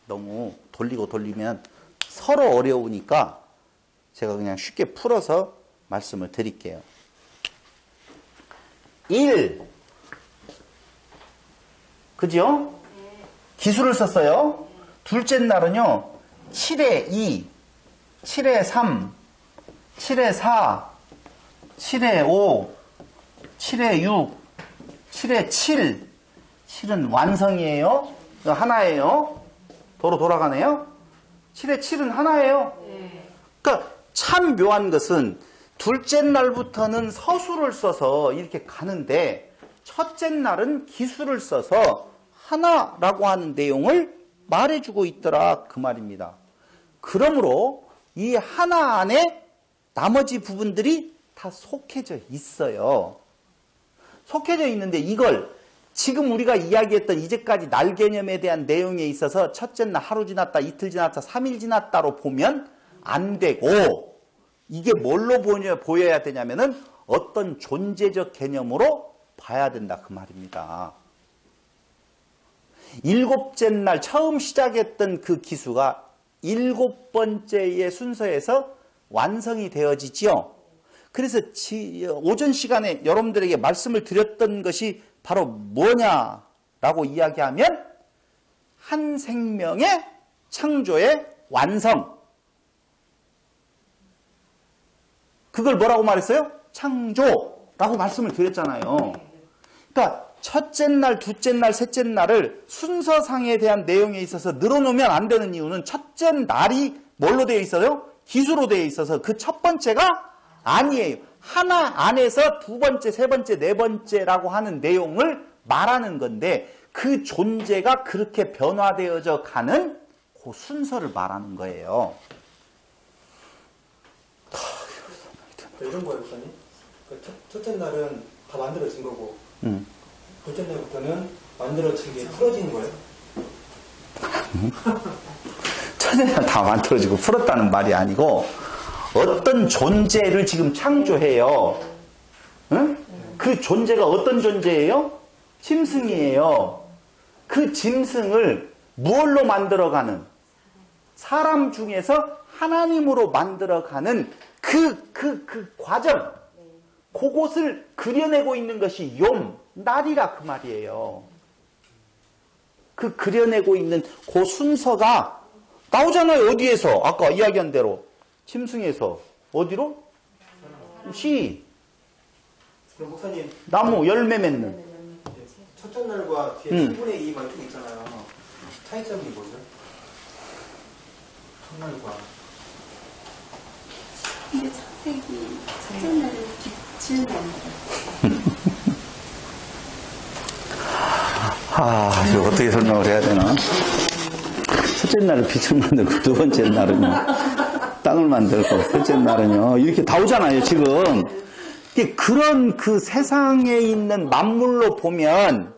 너무 돌리고 돌리면 서로 어려우니까 제가 그냥 쉽게 풀어서 말씀을 드릴게요. 1. 그죠? 기수를 썼어요. 둘째 날은요. 7에 2, 7에 3, 7에 4, 7에 5, 7에 6, 7에 7. 7은 완성이에요. 하나예요. 도로 돌아가네요. 7에 7은 하나예요. 그러니까 참 묘한 것은 둘째 날부터는 서수를 써서 이렇게 가는데 첫째 날은 기수를 써서 하나라고 하는 내용을 말해주고 있더라 그 말입니다. 그러므로 이 하나 안에 나머지 부분들이 다 속해져 있어요. 속해져 있는데 이걸 지금 우리가 이야기했던 이제까지 날 개념에 대한 내용에 있어서 첫째 날 하루 지났다, 이틀 지났다, 3일 지났다로 보면 안 되고 이게 뭘로 보여야 되냐면은 어떤 존재적 개념으로 봐야 된다 그 말입니다. 일곱째 날 처음 시작했던 그 기수가 일곱 번째의 순서에서 완성이 되어지지요. 그래서 오전 시간에 여러분들에게 말씀을 드렸던 것이 바로 뭐냐라고 이야기하면 한 생명의 창조의 완성. 그걸 뭐라고 말했어요? 창조라고 말씀을 드렸잖아요. 그러니까 첫째 날, 둘째 날, 셋째 날을 순서상에 대한 내용에 있어서 늘어놓으면 안 되는 이유는 첫째 날이 뭘로 되어 있어요? 기수로 되어 있어서 그 첫 번째가 아니에요. 하나 안에서 두 번째, 세 번째, 네 번째라고 하는 내용을 말하는 건데 그 존재가 그렇게 변화되어져 가는 그 순서를 말하는 거예요. 이런 거예요, 목사님. 첫째 날은 다 만들어진 거고 둘째 날부터는 만들어진 게 풀어지는 거예요? 첫째 날 다 만들어지고 풀었다는 말이 아니고 어떤 존재를 지금 창조해요. 응? 그 존재가 어떤 존재예요? 짐승이에요. 그 짐승을 무엇로 만들어가는? 사람 중에서 하나님으로 만들어가는 그 과정, 그것을 그려내고 있는 것이 날이라 그 말이에요. 그 그려내고 있는 그 순서가 나오잖아요. 어디에서? 아까 이야기한 대로. 짐승에서 어디로? 씨. 그럼 목사님 나무 열매 맺는. 첫째 날과 뒤에 7분의 2 말투 있잖아요. 차이점이 뭐죠? 첫날과 근데 창세기 첫째 날은 빛을 만들어. 이거 어떻게 설명을 해야 되나? 첫째 날은 빛을 만들고 두 번째 날은요 땅을 만들고 셋째 날은요 이렇게 다 오잖아요 지금. 그런 그 세상에 있는 만물로 보면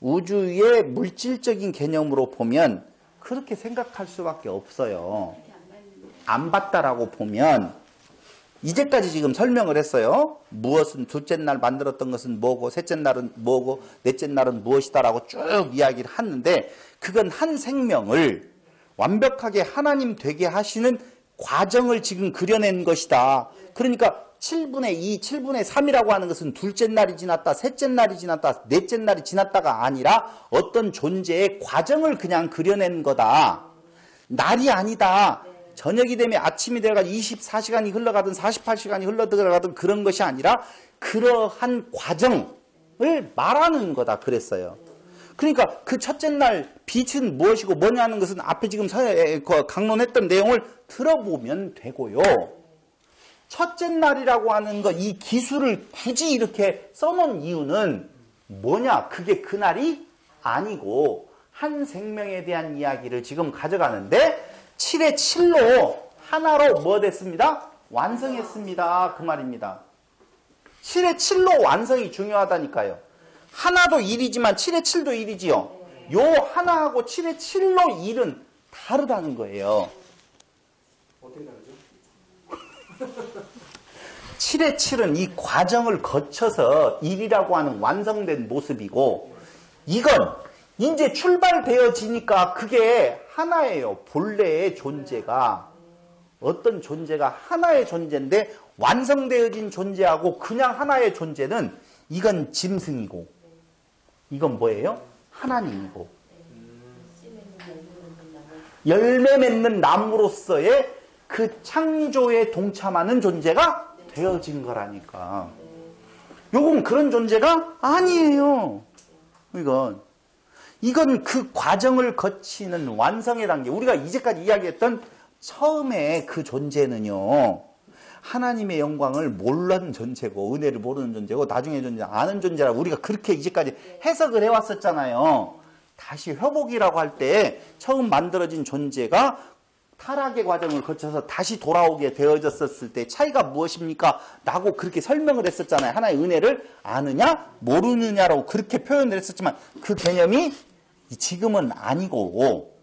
우주의 물질적인 개념으로 보면 그렇게 생각할 수밖에 없어요. 안 봤다라고 보면 이제까지 지금 설명을 했어요. 무엇은 둘째 날 만들었던 것은 뭐고 셋째 날은 뭐고 넷째 날은 무엇이다라고 쭉 이야기를 하는데 그건 한 생명을 완벽하게 하나님 되게 하시는 과정을 지금 그려낸 것이다. 그러니까 7분의 2, 7분의 3이라고 하는 것은 둘째 날이 지났다, 셋째 날이 지났다, 넷째 날이 지났다가 아니라 어떤 존재의 과정을 그냥 그려낸 거다. 날이 아니다. 저녁이 되면 아침이 되어가지고 24시간이 흘러가든 48시간이 흘러들어가든 그런 것이 아니라 그러한 과정을 말하는 거다 그랬어요. 그러니까 그 첫째 날 빛은 무엇이고 뭐냐는 것은 앞에 지금 강론했던 내용을 들어보면 되고요. 첫째 날이라고 하는 것, 이 기술을 굳이 이렇게 써놓은 이유는 뭐냐? 그게 그날이 아니고 한 생명에 대한 이야기를 지금 가져가는데 7의 7로 하나로 뭐 됐습니다? 완성했습니다. 그 말입니다. 7의 7로 완성이 중요하다니까요. 하나도 1이지만 7의 7도 1이지요. 요 하나하고 7의 7로 일은 다르다는 거예요. 어떻게 다르죠? 7의 7은 이 과정을 거쳐서 일이라고 하는 완성된 모습이고, 이건 이제 출발되어지니까 그게 하나예요. 본래의 존재가. 어떤 존재가 하나의 존재인데 완성되어진 존재하고 그냥 하나의 존재는 이건 짐승이고, 이건 뭐예요? 하나님이고. 열매 맺는 나무로서의 그 창조에 동참하는 존재가 되어진 거라니까. 요건 그런 존재가 아니에요. 이건 그 과정을 거치는 완성의 단계. 우리가 이제까지 이야기했던 처음에 그 존재는요, 하나님의 영광을 모르는 존재고, 은혜를 모르는 존재고, 나중에 존재, 아는 존재라고 우리가 그렇게 이제까지 해석을 해왔었잖아요. 다시 회복이라고 할 때 처음 만들어진 존재가 타락의 과정을 거쳐서 다시 돌아오게 되어졌을 때 차이가 무엇입니까? 라고 그렇게 설명을 했었잖아요. 하나의 은혜를 아느냐 모르느냐라고 그렇게 표현을 했었지만, 그 개념이 지금은 아니고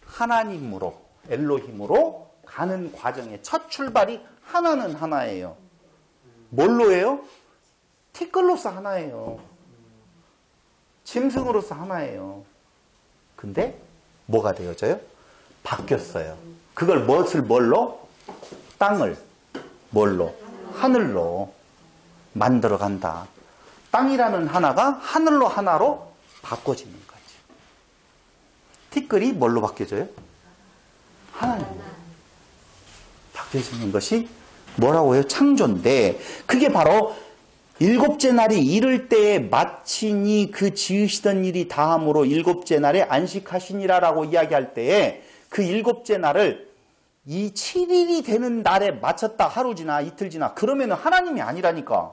하나님으로, 엘로힘으로 가는 과정의 첫 출발이 하나는 하나예요. 뭘로 해요? 티끌로서 하나예요. 짐승으로서 하나예요. 근데 뭐가 되어져요? 바뀌었어요. 그걸 뭘로? 땅을 뭘로? 하늘로 만들어 간다. 땅이라는 하나가 하늘로 하나로 바꿔지는 거지. 티끌이 뭘로 바뀌어져요? 하나님. 바뀌어지는 것이 뭐라고 해요? 창조인데, 그게 바로 일곱째 날이 이를 때에 마치니 그 지으시던 일이 다함으로 일곱째 날에 안식하시니라라고 이야기할 때에, 그 일곱째 날을 이 7일이 되는 날에 마쳤다. 하루 지나 이틀 지나 그러면 하나님이 아니라니까.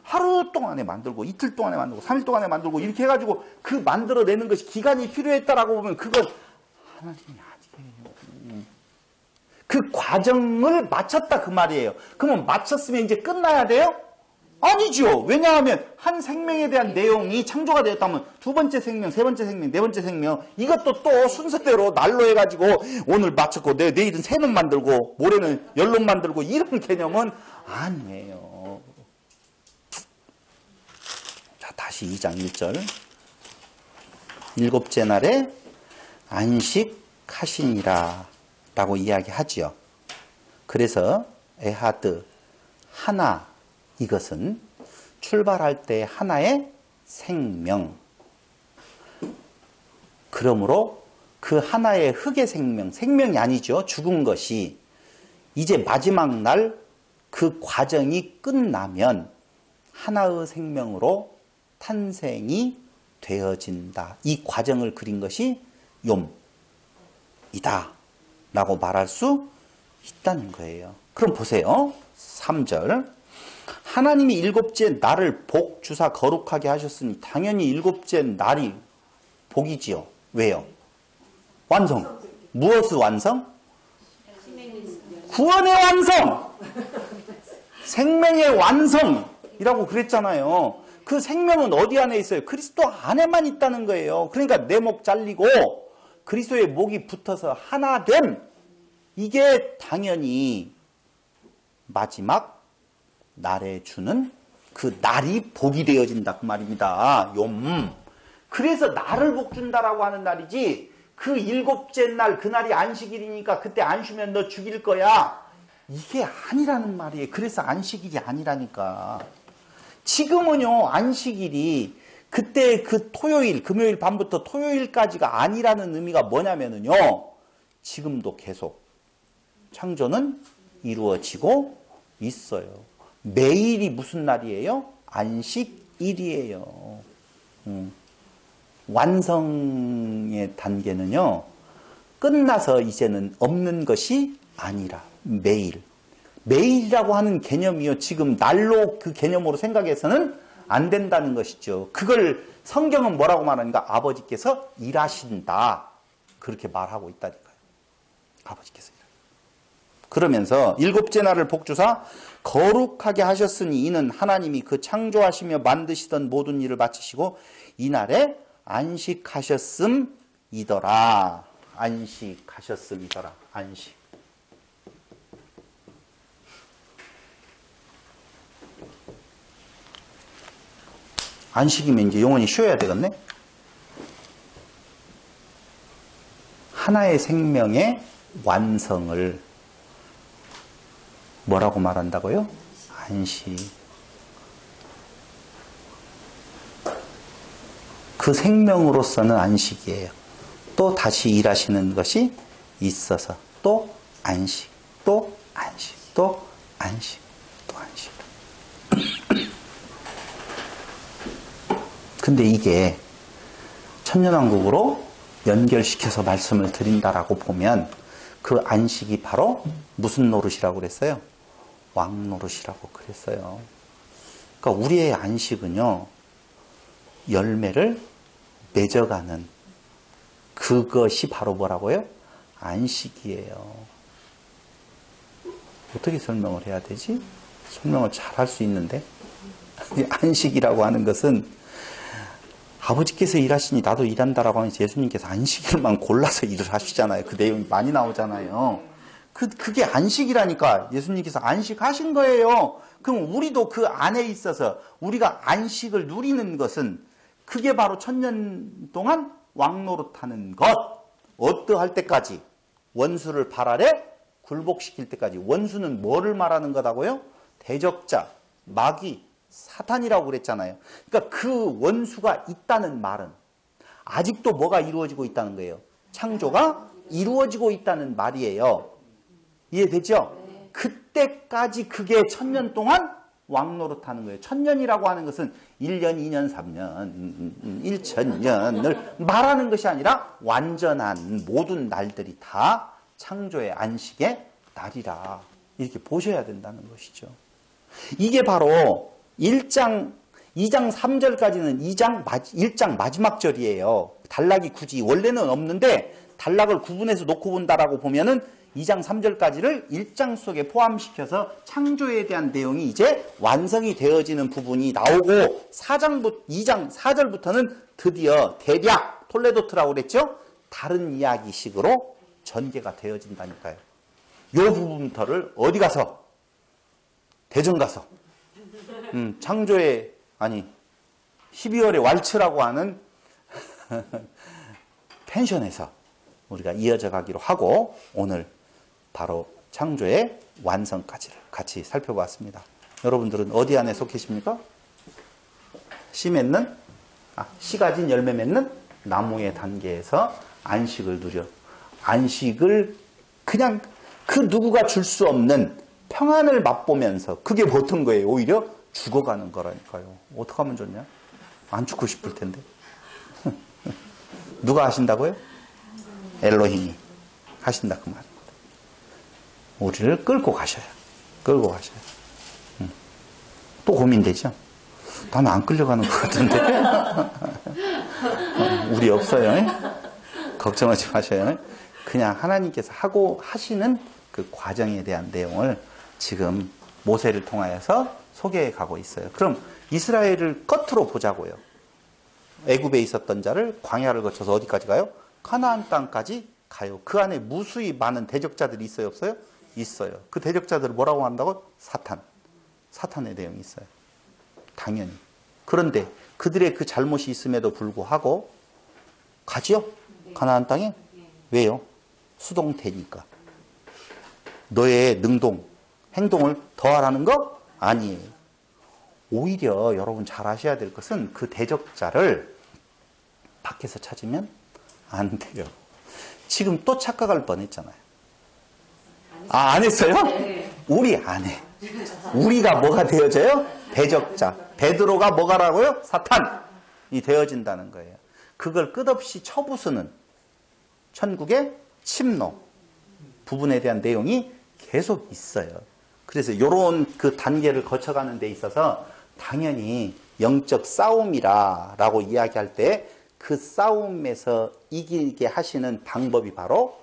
하루 동안에 만들고 이틀 동안에 만들고 3일 동안에 만들고 이렇게 해가지고 그 만들어내는 것이 기간이 필요했다라고 보면 그건 하나님이 아니에요. 그 과정을 마쳤다 그 말이에요. 그러면 마쳤으면 이제 끝나야 돼요? 아니죠. 왜냐하면 한 생명에 대한 내용이 창조가 되었다면 두 번째 생명, 세 번째 생명, 네 번째 생명, 이것도 또 순서대로 날로 해가지고 오늘 마쳤고 내일은 새놈 만들고 모레는 열놈 만들고 이런 개념은 아니에요. 자, 다시 2장 1절. 일곱째 날에 안식하시니라 라고 이야기하지요. 그래서 에하드, 하나, 이것은 출발할 때 하나의 생명. 그러므로 그 하나의 흙의 생명, 생명이 아니죠. 죽은 것이 이제 마지막 날 그 과정이 끝나면 하나의 생명으로 탄생이 되어진다. 이 과정을 그린 것이 욤이다 라고 말할 수 있다는 거예요. 그럼 보세요. 3절. 하나님이 일곱째 날을 복 주사 거룩하게 하셨으니 당연히 일곱째 날이 복이지요. 왜요? 완성. 무엇의 완성? 구원의 완성. 생명의 완성이라고 그랬잖아요. 그 생명은 어디 안에 있어요? 그리스도 안에만 있다는 거예요. 그러니까 내 목 잘리고 그리스도의 목이 붙어서 하나됨. 이게 당연히 마지막 날에 주는 그 날이 복이 되어진다 그 말입니다. 그래서 날을 복 준다라고 하는 날이지, 그 일곱째 날 그날이 안식일이니까 그때 안 쉬면 너 죽일 거야, 이게 아니라는 말이에요. 그래서 안식일이 아니라니까. 지금은요, 안식일이 그때 그 토요일, 금요일 밤부터 토요일까지가 아니라는 의미가 뭐냐면은요, 지금도 계속 창조는 이루어지고 있어요. 매일이 무슨 날이에요? 안식일이에요. 완성의 단계는요, 끝나서 이제는 없는 것이 아니라 매일이라고 하는 개념이요, 지금 날로 그 개념으로 생각해서는 안 된다는 것이죠. 그걸 성경은 뭐라고 말하는가? 아버지께서 일하신다, 그렇게 말하고 있다니까요. 아버지께서 일하신다. 그러면서 일곱째 날을 복주사 거룩하게 하셨으니 이는 하나님이 그 창조하시며 만드시던 모든 일을 마치시고 이 날에 안식하셨음이더라. 안식하셨음이더라. 안식. 안식이면 이제 영원히 쉬어야 되겠네. 하나의 생명의 완성을 뭐라고 말한다고요? 안식. 그 생명으로서는 안식이에요. 또 다시 일하시는 것이 있어서 또 안식, 또 안식, 또 안식, 또 안식. 근데 이게 천년왕국으로 연결시켜서 말씀을 드린다라고 보면 그 안식이 바로 무슨 노릇이라고 그랬어요? 왕노릇이라고 그랬어요. 그러니까 우리의 안식은요, 열매를 맺어가는 그것이 바로 뭐라고요? 안식이에요. 어떻게 설명을 해야 되지? 설명을 잘 할 수 있는데 안식이라고 하는 것은 아버지께서 일하시니 나도 일한다라고 하면서 예수님께서 안식일만 골라서 일을 하시잖아요. 그 내용이 많이 나오잖아요. 그게 안식이라니까. 예수님께서 안식하신 거예요. 그럼 우리도 그 안에 있어서 우리가 안식을 누리는 것은 그게 바로 천년 동안 왕노릇하는 것. 어떠할 때까지? 원수를 발 아래 굴복시킬 때까지. 원수는 뭐를 말하는 거다고요? 대적자, 마귀, 사탄이라고 그랬잖아요. 그러니까 그 원수가 있다는 말은 아직도 뭐가 이루어지고 있다는 거예요? 창조가 이루어지고 있다는 말이에요. 이해되죠? 그때까지 그게 천년 동안 왕노릇하는 거예요. 천년이라고 하는 것은 1년, 2년, 3년, 1천년을 말하는 것이 아니라 완전한 모든 날들이 다 창조의 안식의 날이라 이렇게 보셔야 된다는 것이죠. 이게 바로 1장, 2장 3절까지는 1장 마지막 절이에요. 단락이 굳이 원래는 없는데 단락을 구분해서 놓고 본다라고 보면은 2장 3절까지를 1장 속에 포함시켜서 창조에 대한 내용이 이제 완성이 되어지는 부분이 나오고 2장 4절부터는 드디어 대략 톨레도트라고 그랬죠? 다른 이야기식으로 전개가 되어진다니까요. 이 부분부터를 어디 가서? 대전 가서 창조의 12월의 왈츠라고 하는 펜션에서 우리가 이어져 가기로 하고 오늘 바로 창조의 완성까지를 같이 살펴봤습니다. 여러분들은 어디 안에 속해십니까? 씨 가진 열매 맺는 나무의 단계에서 안식을 누려. 안식을 그냥 그 누구가 줄 수 없는 평안을 맛보면서 그게 어떤 거예요? 오히려 죽어가는 거라니까요. 어떻게 하면 좋냐? 안 죽고 싶을 텐데. 누가 하신다고요? 엘로힘이 하신다 그 말입니다. 우리를 끌고 가셔요. 끌고 가셔요. 또 고민되죠? 나는 안 끌려가는 것 같은데. 우리 없어요. 걱정하지 마셔요. 그냥 하나님께서 하시는 그 과정에 대한 내용을 지금 모세를 통하여서 소개해 가고 있어요. 그럼 이스라엘을 끝으로 보자고요. 애굽에 있었던 자를 광야를 거쳐서 어디까지 가요? 가나안 땅까지 가요. 그 안에 무수히 많은 대적자들이 있어요, 없어요? 있어요. 그 대적자들을 뭐라고 한다고? 사탄의 내용이 있어요. 당연히. 그런데 그들의 그 잘못이 있음에도 불구하고 가지요? 가나안 땅에? 왜요? 수동태니까. 너의 행동을 더하라는 거? 아니에요. 오히려 여러분 잘 아셔야 될 것은 그 대적자를 밖에서 찾으면 안 돼요. 지금 또 착각할 뻔했잖아요. 안 했어요? 우리 안 해. 우리가 뭐가 되어져요? 대적자. 베드로가 뭐가라고요? 사탄이 되어진다는 거예요. 그걸 끝없이 쳐부수는 천국의 침노 부분에 대한 내용이 계속 있어요. 그래서 이런 그 단계를 거쳐가는 데 있어서 당연히 영적 싸움이라고 이야기할 때 그 싸움에서 이기게 하시는 방법이 바로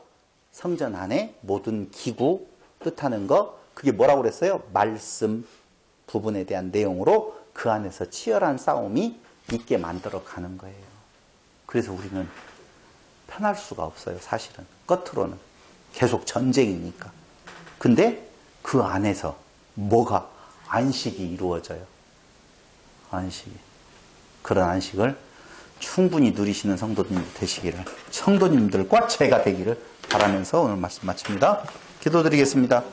성전 안에 모든 기구 뜻하는 거, 그게 뭐라고 그랬어요? 말씀 부분에 대한 내용으로 그 안에서 치열한 싸움이 있게 만들어 가는 거예요. 그래서 우리는 편할 수가 없어요. 사실은. 겉으로는. 계속 전쟁이니까. 근데 그 안에서 뭐가 안식이 이루어져요. 안식이. 그런 안식을 충분히 누리시는 성도님들 되시기를, 성도님들과 제가 되기를 바라면서 오늘 말씀 마칩니다. 기도드리겠습니다.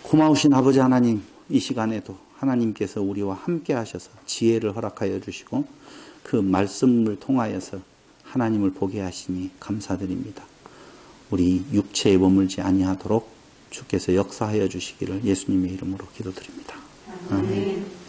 고마우신 아버지 하나님, 이 시간에도 하나님께서 우리와 함께 하셔서 지혜를 허락하여 주시고 그 말씀을 통하여서 하나님을 보게 하시니 감사드립니다. 우리 육체에 머물지 아니하도록 주께서 역사하여 주시기를 예수님의 이름으로 기도드립니다. 아멘.